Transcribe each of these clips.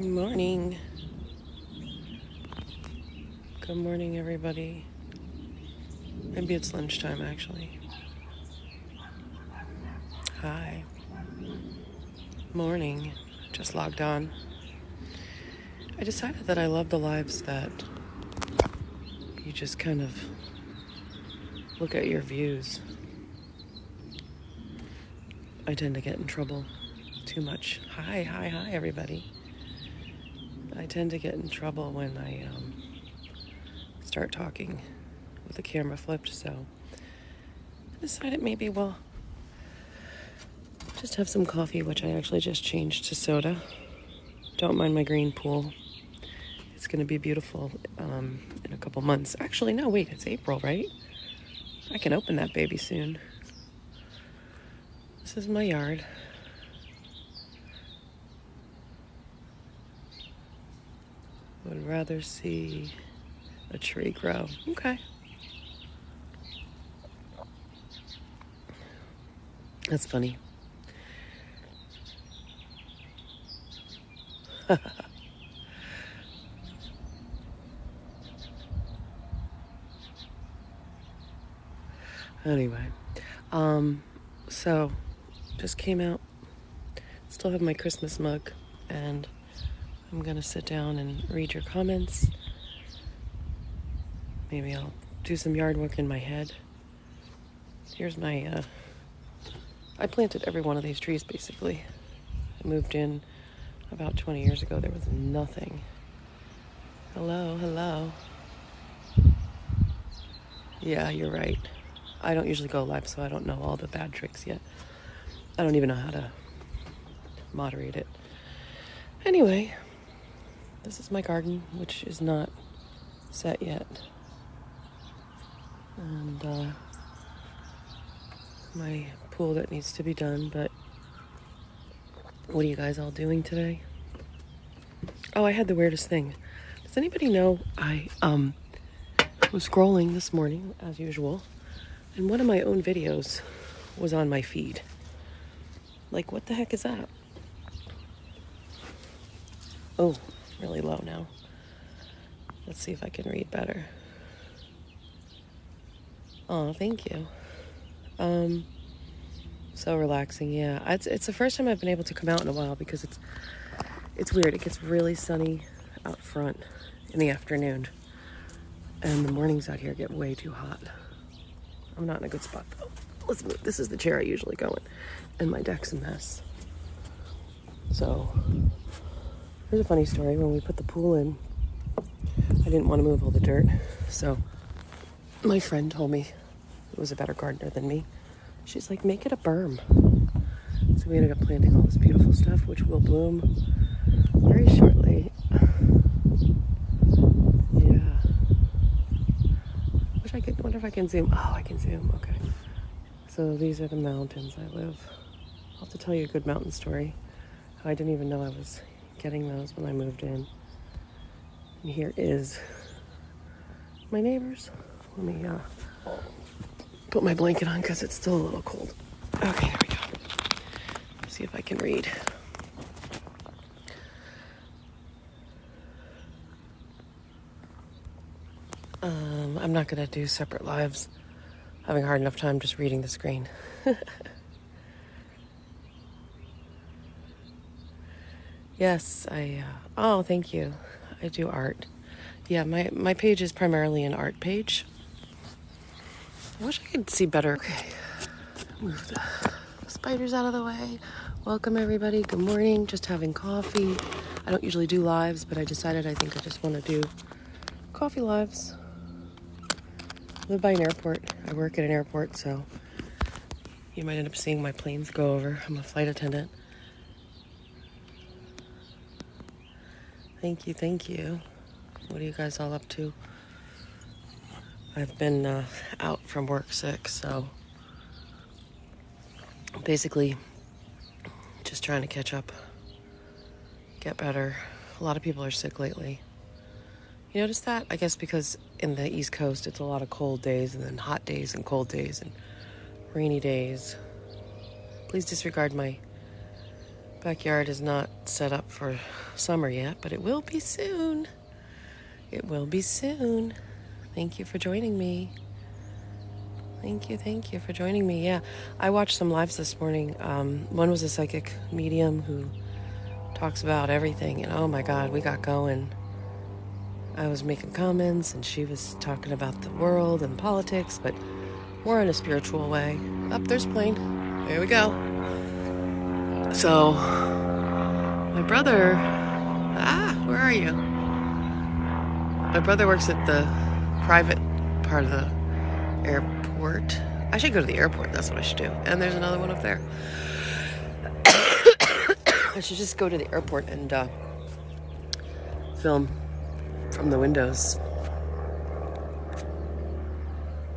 Good morning. Good morning, everybody. Maybe it's lunchtime, actually. Hi. Morning. Just logged on. I decided that I love the lives that you just kind of look at your views. I tend to get in trouble too much. Hi, everybody. I tend to get in trouble when I start talking with the camera flipped, so I decided maybe, just have some coffee, which I actually just changed to soda. Don't mind my green pool. It's going to be beautiful in a couple months. Actually, no, wait, it's April, right? I can open that baby soon. This is my yard. Would rather see a tree grow. Okay. That's funny. Anyway, so just came out. Still have my Christmas mug, and I'm gonna sit down and read your comments. Maybe I'll do some yard work in my head. Here's my, I planted every one of these trees, basically. I moved in about 20 years ago. There was nothing. Hello. Yeah, you're right. I don't usually go live, so I don't know all the bad tricks yet. I don't even know how to moderate it. Anyway, this is my garden, which is not set yet. And my pool that needs to be done, but what are you guys all doing today? Oh, I had the weirdest thing. Does anybody know I was scrolling this morning, as usual, and one of my own videos was on my feed. Like, what the heck is that? Oh, really low now. Let's see if I can read better. Oh, thank you. So relaxing, yeah. It's the first time I've been able to come out in a while because it's weird. It gets really sunny out front in the afternoon, and the mornings out here get way too hot. I'm not in a good spot, though. Let's move. This is the chair I usually go in, and my deck's a mess. So, here's a funny story. When we put the pool in, I didn't want to move all the dirt, so my friend told me, who was a better gardener than me, she's like, make it a berm. So we ended up planting all this beautiful stuff, which will bloom very shortly. Yeah. Wonder if I can zoom. Oh, I can zoom. Okay. So these are the mountains I live. I'll have to tell you a good mountain story. How I didn't even know I was getting those when I moved in. And here is my neighbors. Let me put my blanket on because it's still a little cold. Okay, there we go. Let's see if I can read. I'm not going to do separate lives. Having a hard enough time just reading the screen. Yes, oh, thank you. I do art. Yeah, my page is primarily an art page. I wish I could see better. Okay, move the spiders out of the way. Welcome, everybody. Good morning. Just having coffee. I don't usually do lives, but I decided I think I just want to do coffee lives. I live by an airport. I work at an airport, so you might end up seeing my planes go over. I'm a flight attendant. Thank you. What are you guys all up to? I've been out from work sick, so basically just trying to catch up, get better. A lot of people are sick lately. You notice that? I guess because in the East Coast, it's a lot of cold days and then hot days and cold days and rainy days. Please disregard my Backyard is not set up for summer yet, but it will be soon. It will be soon. Thank you for joining me. Thank you for joining me. Yeah, I watched some lives this morning. One was a psychic medium who talks about everything, and oh my God, we got going. I was making comments, and she was talking about the world and politics, but more in a spiritual way. Up there's a plane. There we go. So, my brother... where are you? My brother works at the private part of the airport. I should go to the airport. That's what I should do. And there's another one up there. I should just go to the airport and film from the windows.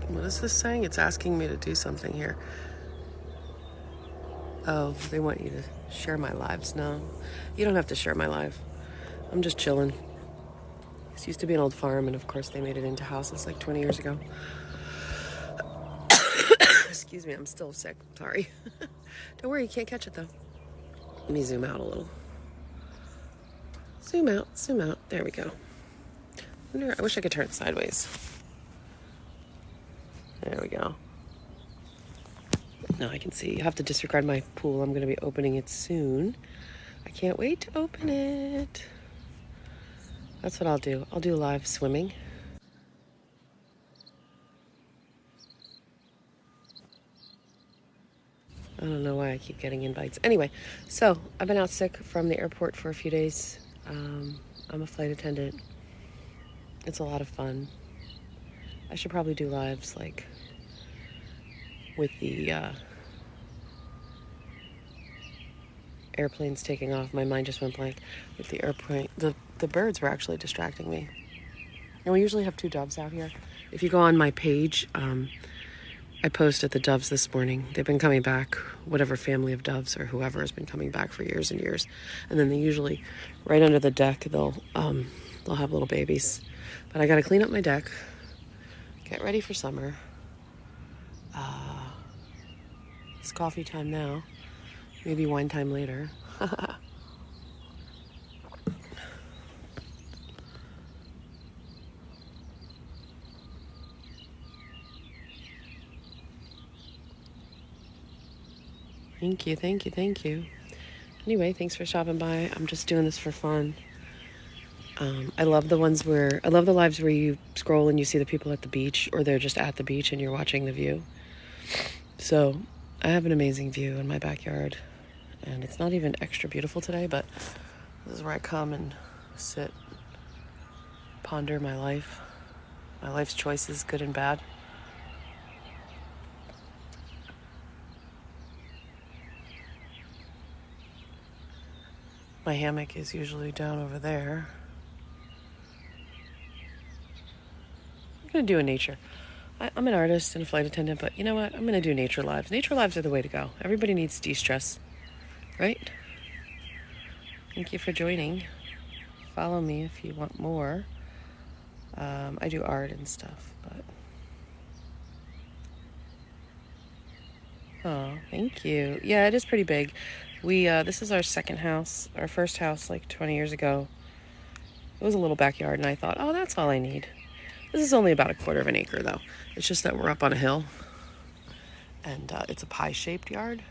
What is this saying? It's asking me to do something here. Oh, they want you to share my lives. No, you don't have to share my life. I'm just chilling. This used to be an old farm, and of course they made it into houses like 20 years ago. Excuse me, I'm still sick. Sorry. Don't worry, you can't catch it though. Let me zoom out a little. Zoom out. There we go. I wish I could turn it sideways. There we go. Now I can see. You have to disregard my pool. I'm going to be opening it soon. I can't wait to open it. That's what I'll do. I'll do live swimming. I don't know why I keep getting invites. Anyway, so I've been out sick from the airport for a few days. I'm a flight attendant. It's a lot of fun. I should probably do lives like with the airplanes taking off. My mind just went blank. With the airplane, the birds were actually distracting me. And we usually have 2 doves out here. If you go on my page, I posted the doves this morning. They've been coming back, whatever family of doves or whoever has been coming back for years and years. And then they usually, right under the deck, they'll have little babies. But I got to clean up my deck, get ready for summer. It's coffee time now. Maybe wine time later. Thank you. Anyway, thanks for stopping by. I'm just doing this for fun. I love the lives where you scroll and you see the people at the beach, or they're just at the beach and you're watching the view. So I have an amazing view in my backyard, and it's not even extra beautiful today, but this is where I come and sit, ponder my life's choices, good and bad. My hammock is usually down over there. I'm going to do a nature. I'm an artist and a flight attendant, but you know what? I'm going to do nature lives. Nature lives are the way to go. Everybody needs de-stress, right? Thank you for joining. Follow me if you want more. I do art and stuff, but... Oh, thank you. Yeah, it is pretty big. This is our second house. Our first house, like 20 years ago, it was a little backyard, and I thought, oh, that's all I need. This is only about 1/4 of an acre, though. It's just that we're up on a hill, and it's a pie-shaped yard.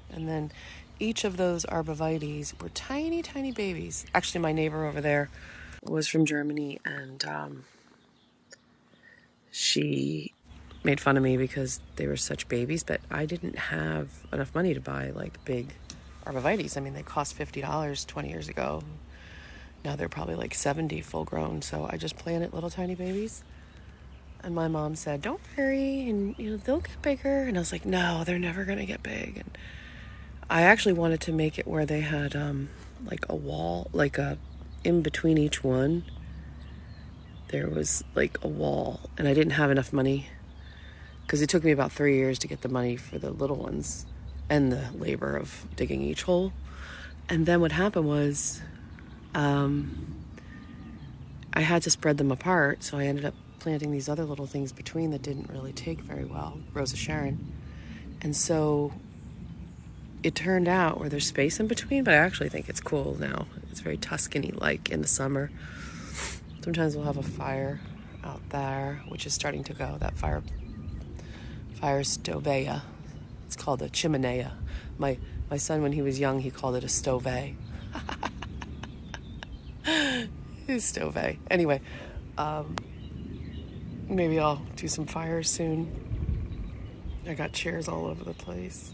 And then each of those arborvitaes were tiny, tiny babies. Actually, my neighbor over there was from Germany, and she made fun of me because they were such babies, but I didn't have enough money to buy, like, big arborvitaes. I mean, they cost $50 20 years ago. Now they're probably like 70 full grown, so I just planted little tiny babies. And my mom said, don't worry, and they'll get bigger. And I was like, no, they're never gonna get big. And I actually wanted to make it where they had like a wall, like in between each one there was like a wall, and I didn't have enough money because it took me about 3 years to get the money for the little ones and the labor of digging each hole. And then what happened was I had to spread them apart, so I ended up planting these other little things between that didn't really take very well, Rosa Sharon. And so it turned out where there's space in between, but I actually think it's cool now. It's very Tuscany-like in the summer. Sometimes we'll have a fire out there, which is starting to go. That fire stovea. It's called a chimenea. My son, when he was young, he called it a stove. Stove. Anyway, maybe I'll do some fires soon. I got chairs all over the place.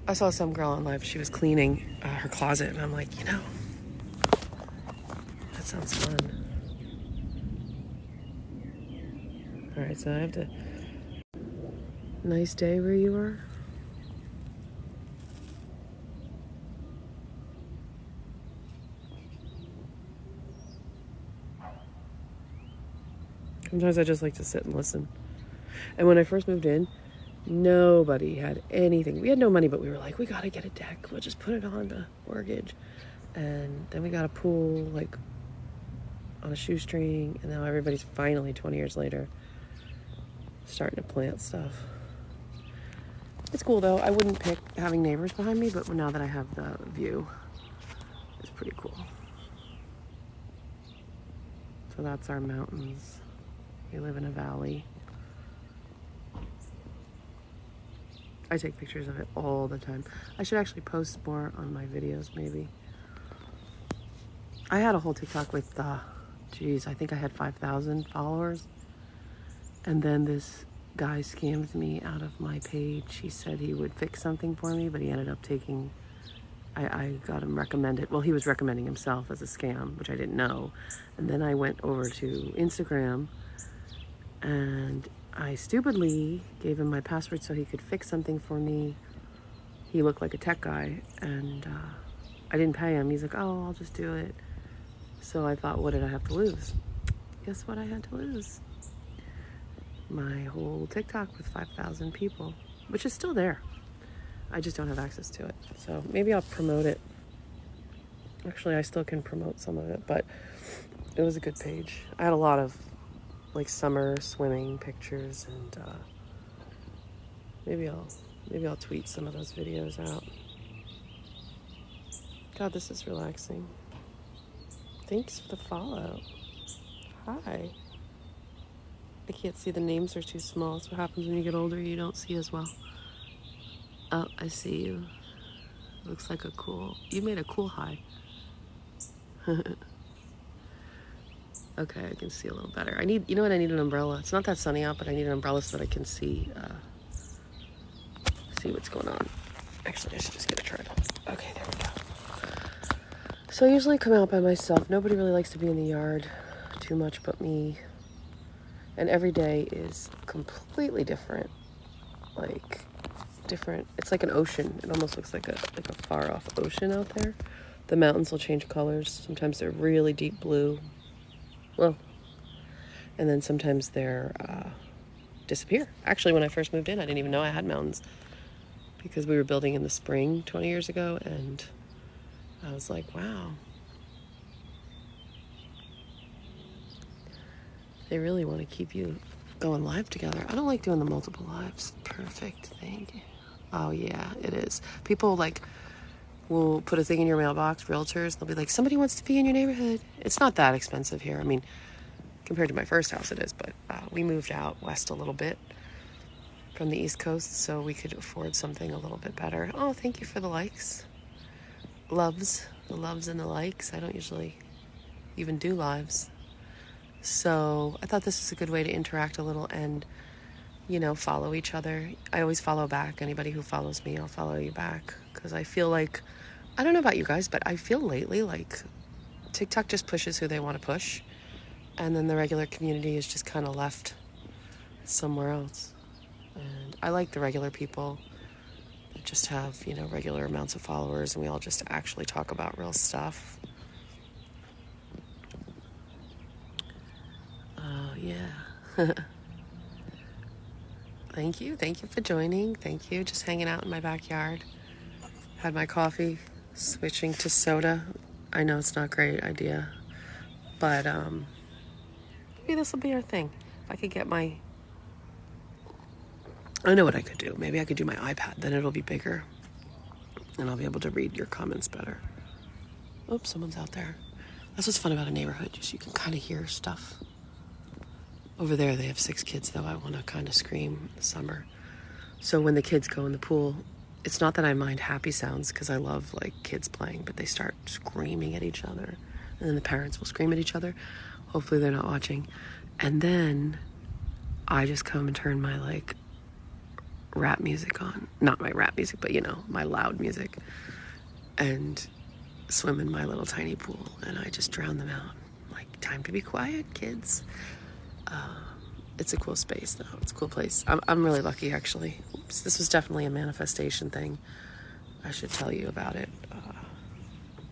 I saw some girl on live. She was cleaning her closet, and I'm like, that sounds fun. All right, so I have to. Nice day where you are. Sometimes I just like to sit and listen. And when I first moved in, nobody had anything. We had no money, but we were like, we gotta get a deck. We'll just put it on the mortgage. And then we got a pool, like, on a shoestring. And now everybody's finally, 20 years later, starting to plant stuff. It's cool, though. I wouldn't pick having neighbors behind me, but now that I have the view, it's pretty cool. So that's our mountains. We live in a valley. I take pictures of it all the time. I should actually post more on my videos, maybe. I had a whole TikTok with, I think I had 5,000 followers. And then this guy scammed me out of my page. He said he would fix something for me, but he ended up taking, I got him recommended. Well, he was recommending himself as a scam, which I didn't know. And then I went over to Instagram and I stupidly gave him my password so he could fix something for me. He looked like a tech guy, and I didn't pay him. He's like, oh, I'll just do it. So I thought, what did I have to lose? Guess what I had to lose? My whole TikTok with 5,000 people, which is still there. I just don't have access to it. So maybe I'll promote it. Actually, I still can promote some of it, but it was a good page. I had a lot of like summer swimming pictures, and maybe I'll tweet some of those videos out. God, this is relaxing. Thanks for the follow. Hi. I can't see, the names are too small. That's what happens when you get older, you don't see as well. Oh, I see you. Looks like you made a cool high. Okay, I can see a little better. I need an umbrella. It's not that sunny out, but I need an umbrella so that I can see what's going on. Actually, I should just get a tripod. Okay, there we go. So I usually come out by myself. Nobody really likes to be in the yard too much but me. And every day is completely different. It's like an ocean. It almost looks like a far off ocean out there. The mountains will change colors. Sometimes they're really deep blue. Well, and then sometimes they're disappear. Actually, when I first moved in, I didn't even know I had mountains because we were building in the spring 20 years ago, and I was like, wow. They really want to keep you going live together. I don't like doing the multiple lives. Perfect, thank you. Oh yeah, it is. People will put a thing in your mailbox, realtors, they'll be like, somebody wants to be in your neighborhood. It's not that expensive here. I mean, compared to my first house it is, but we moved out west a little bit from the East Coast so we could afford something a little bit better. Oh, thank you for the likes. The loves and the likes. I don't usually even do lives. So I thought this was a good way to interact a little and, follow each other. I always follow back. Anybody who follows me, I'll follow you back. Because I feel like, I don't know about you guys, but I feel lately like TikTok just pushes who they want to push. And then the regular community is just kind of left somewhere else. And I like the regular people that just have, regular amounts of followers, and we all just actually talk about real stuff. Oh, yeah. Thank you for joining. Thank you. Just hanging out in my backyard. Had my coffee, switching to soda. I know it's not a great idea, but maybe this will be our thing. If I could get I know what I could do. Maybe I could do my iPad, then it'll be bigger. and I'll be able to read your comments better. Oops, someone's out there. That's what's fun about a neighborhood, just you can kind of hear stuff. Over there, they have 6 kids, though. I want to kind of scream in the summer. So when the kids go in the pool, it's not that I mind happy sounds because I love like kids playing, but they start screaming at each other, and then the parents will scream at each other. Hopefully they're not watching. And then I just come and turn my like rap music on. Not my rap music, but you know, my loud music. And swim in my little tiny pool, and I just drown them out. Like, time to be quiet, kids. It's a cool space, though. It's a cool place. I'm really lucky, actually. Oops, this was definitely a manifestation thing. I should tell you about it.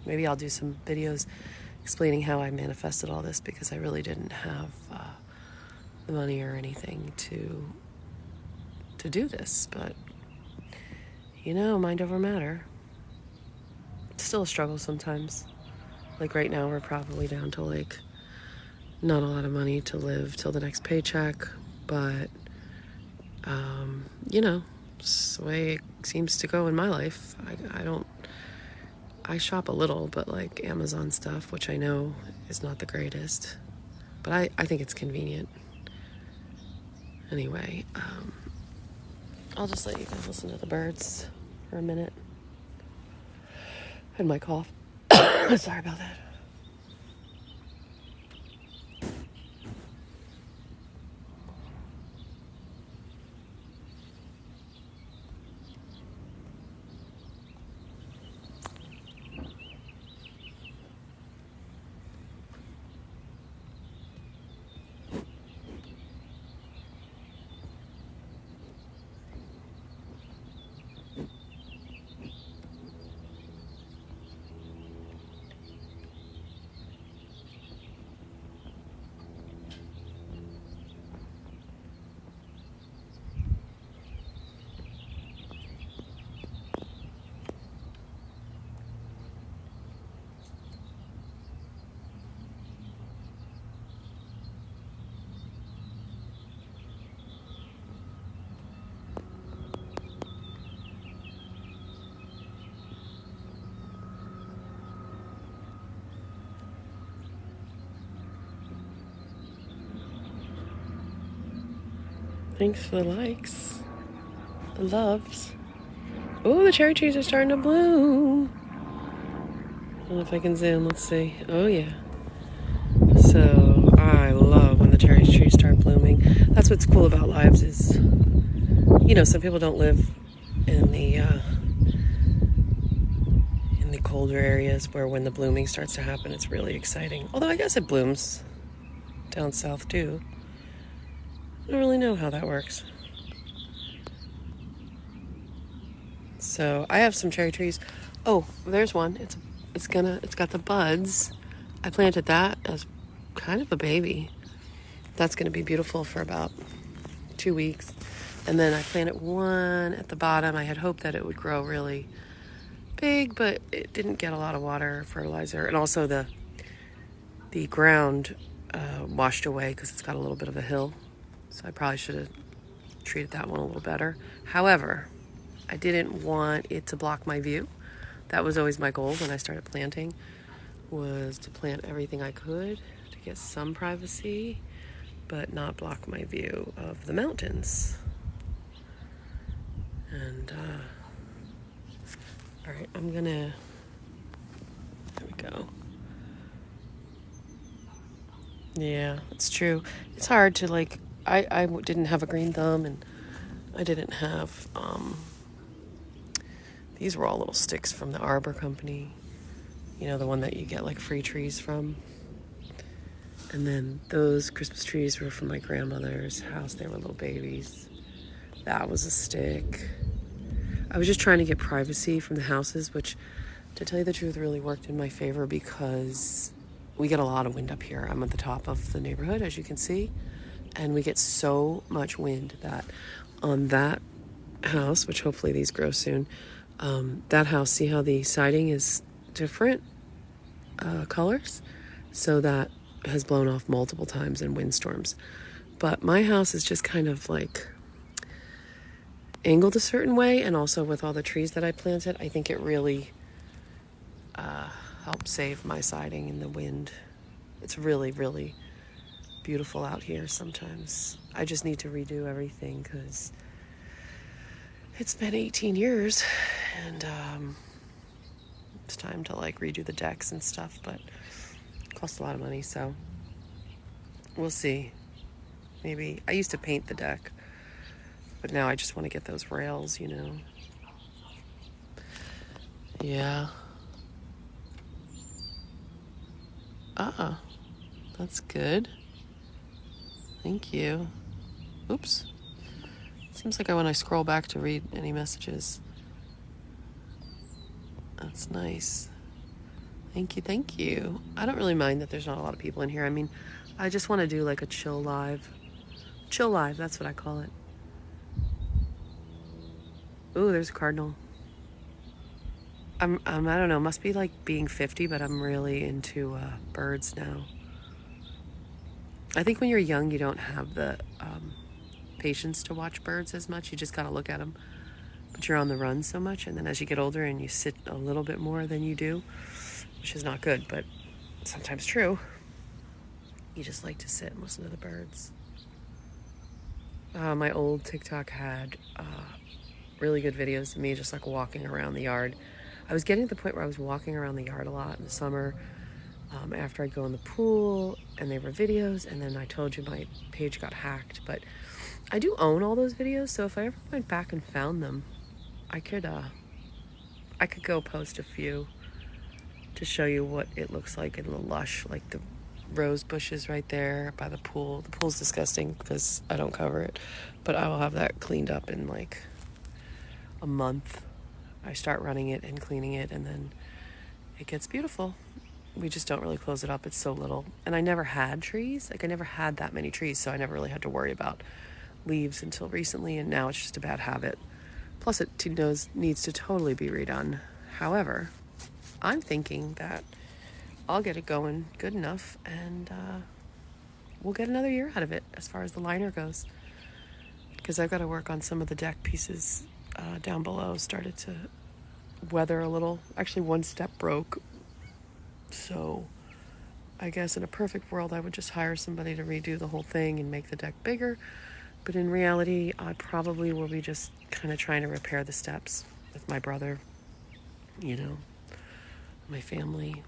Maybe I'll do some videos explaining how I manifested all this, because I really didn't have the money or anything to do this. But, you know, mind over matter. It's still a struggle sometimes. Like right now, we're probably down to like not a lot of money to live till the next paycheck, but you know, it's the way it seems to go in my life. I shop a little, but like Amazon stuff, which I know is not the greatest, but I think it's convenient. Anyway, I'll just let you guys listen to the birds for a minute. And my cough. Sorry about that. Thanks for the likes, the loves. Oh, the cherry trees are starting to bloom. I don't know if I can zoom. Let's see. Oh, yeah. So I love when the cherry trees start blooming. That's what's cool about lives is, you know, some people don't live in the colder areas where when the blooming starts to happen, it's really exciting. Although I guess it blooms down south too. I don't really know how that works. So I have some cherry trees. Oh, there's one. It's got the buds. I planted that as kind of a baby. That's gonna be beautiful for about 2 weeks. And then I planted one at the bottom. I had hoped that it would grow really big, but it didn't get a lot of water or fertilizer. And also the ground washed away because it's got a little bit of a hill. So I probably should have treated that one a little better. However, I didn't want it to block my view. That was always my goal when I started planting, was to plant everything I could to get some privacy, but not block my view of the mountains. And, all right, there we go. Yeah, it's true. It's hard to like, I didn't have a green thumb, and I didn't have, these were all little sticks from the Arbor Company. You know, the one that you get like free trees from. And then those Christmas trees were from my grandmother's house. They were little babies. That was a stick. I was just trying to get privacy from the houses, which, to tell you the truth, really worked in my favor because we get a lot of wind up here. I'm at the top of the neighborhood, as you can see. And we get so much wind that on that house, which hopefully these grow soon, that house, see how the siding is different colors? So that has blown off multiple times in windstorms. But my house is just kind of like, angled a certain way, and also with all the trees that I planted, I think it really helped save my siding in the wind. It's really, really beautiful out here sometimes. I just need to redo everything because it's been 18 years, and it's time to like redo the decks and stuff, but it costs a lot of money, so we'll see. Maybe I used to paint the deck, but now I just want to get those rails, you know. Yeah. That's good. Thank you. Oops. Seems like when I scroll back to read any messages. That's nice. Thank you, thank you. I don't really mind that there's not a lot of people in here. I mean, I just want to do like a chill live. Chill live, that's what I call it. Ooh, there's a cardinal. I don't know, must be like being 50, but I'm really into birds now. I think when you're young, you don't have the patience to watch birds as much. You just gotta look at them. But you're on the run so much, and then as you get older and you sit a little bit more than you do, which is not good, but sometimes true, you just like to sit and listen to the birds. My old TikTok had really good videos of me just like walking around the yard. I was getting to the point where I was walking around the yard a lot in the summer after I'd go in the pool, and they were videos, and then I told you my page got hacked, but I do own all those videos, so if I ever went back and found them, I could go post a few to show you what it looks like in the lush, like the rose bushes right there by the pool. The pool's disgusting because I don't cover it, but I will have that cleaned up in like a month. I start running it and cleaning it, and then it gets beautiful. We just don't really close it up. It's so little. And I never had trees. Like I never had that many trees, so I never really had to worry about leaves until recently, and now it's just a bad habit. Plus it needs to totally be redone. However, I'm thinking that I'll get it going good enough, and we'll get another year out of it as far as the liner goes. Because I've got to work on some of the deck pieces down below. Started to weather a little. Actually, one step broke. So I guess in a perfect world, I would just hire somebody to redo the whole thing and make the deck bigger. But in reality, I probably will be just kind of trying to repair the steps with my brother, you know, my family.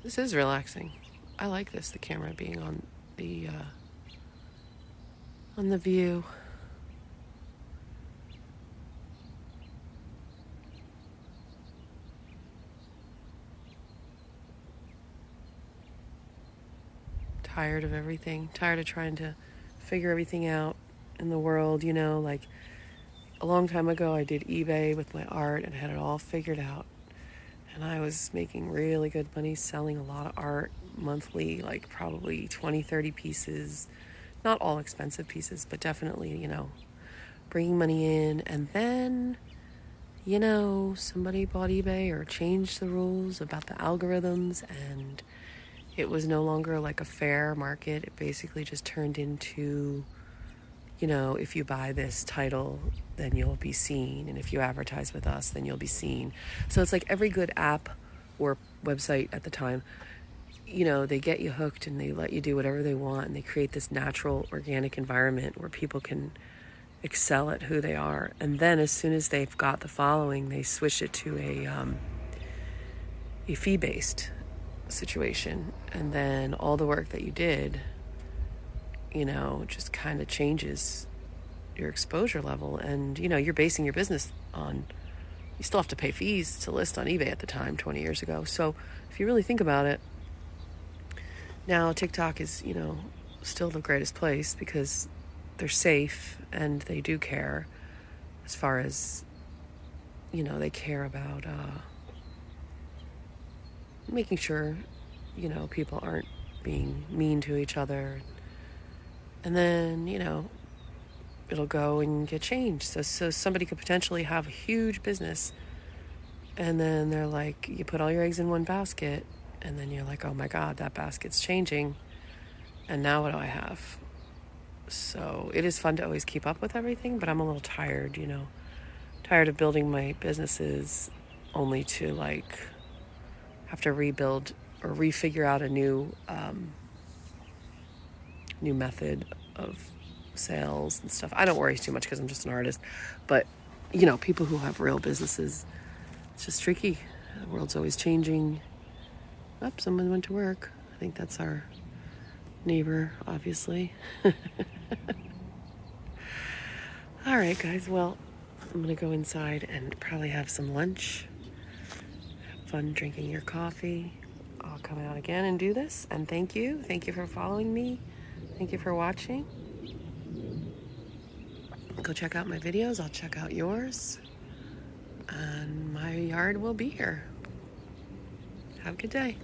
This is relaxing. I like this, the camera being on the view. Tired of everything. Tired of trying to figure everything out in the world, you know, like a long time ago I did eBay with my art and had it all figured out. And I was making really good money selling a lot of art monthly, like probably 20, 30 pieces. Not all expensive pieces, but definitely, you know, bringing money in. And then, you know, somebody bought eBay or changed the rules about the algorithms, and it was no longer like a fair market. It basically just turned into, you know, if you buy this title, then you'll be seen. And if you advertise with us, then you'll be seen. So it's like every good app or website at the time, you know, they get you hooked and they let you do whatever they want. And they create this natural, organic environment where people can excel at who they are. And then as soon as they've got the following, they switch it to a fee-based situation. And then all the work that you did, you know, just kind of changes your exposure level. And, you know, you're basing your business on, you still have to pay fees to list on eBay at the time, 20 years ago. So if you really think about it, now TikTok is, you know, still the greatest place because they're safe and they do care as far as, you know, they care about making sure, you know, people aren't being mean to each other. And then, you know, it'll go and get changed. So somebody could potentially have a huge business, and then they're like, you put all your eggs in one basket, And then you're like, oh my God, that basket's changing. And now what do I have? So it is fun to always keep up with everything, but I'm a little tired, tired of building my businesses only to like have to rebuild or refigure out a new method of sales and stuff. I don't worry too much because I'm just an artist, but people who have real businesses, it's just tricky. The world's always changing. Oh, someone went to work. I think that's our neighbor, obviously. All right, guys. Well, I'm going to go inside and probably have some lunch. Have fun drinking your coffee. I'll come out again and do this. And thank you. Thank you for following me. Thank you for watching. Go check out my videos. I'll check out yours. And my yard will be here. Have a good day.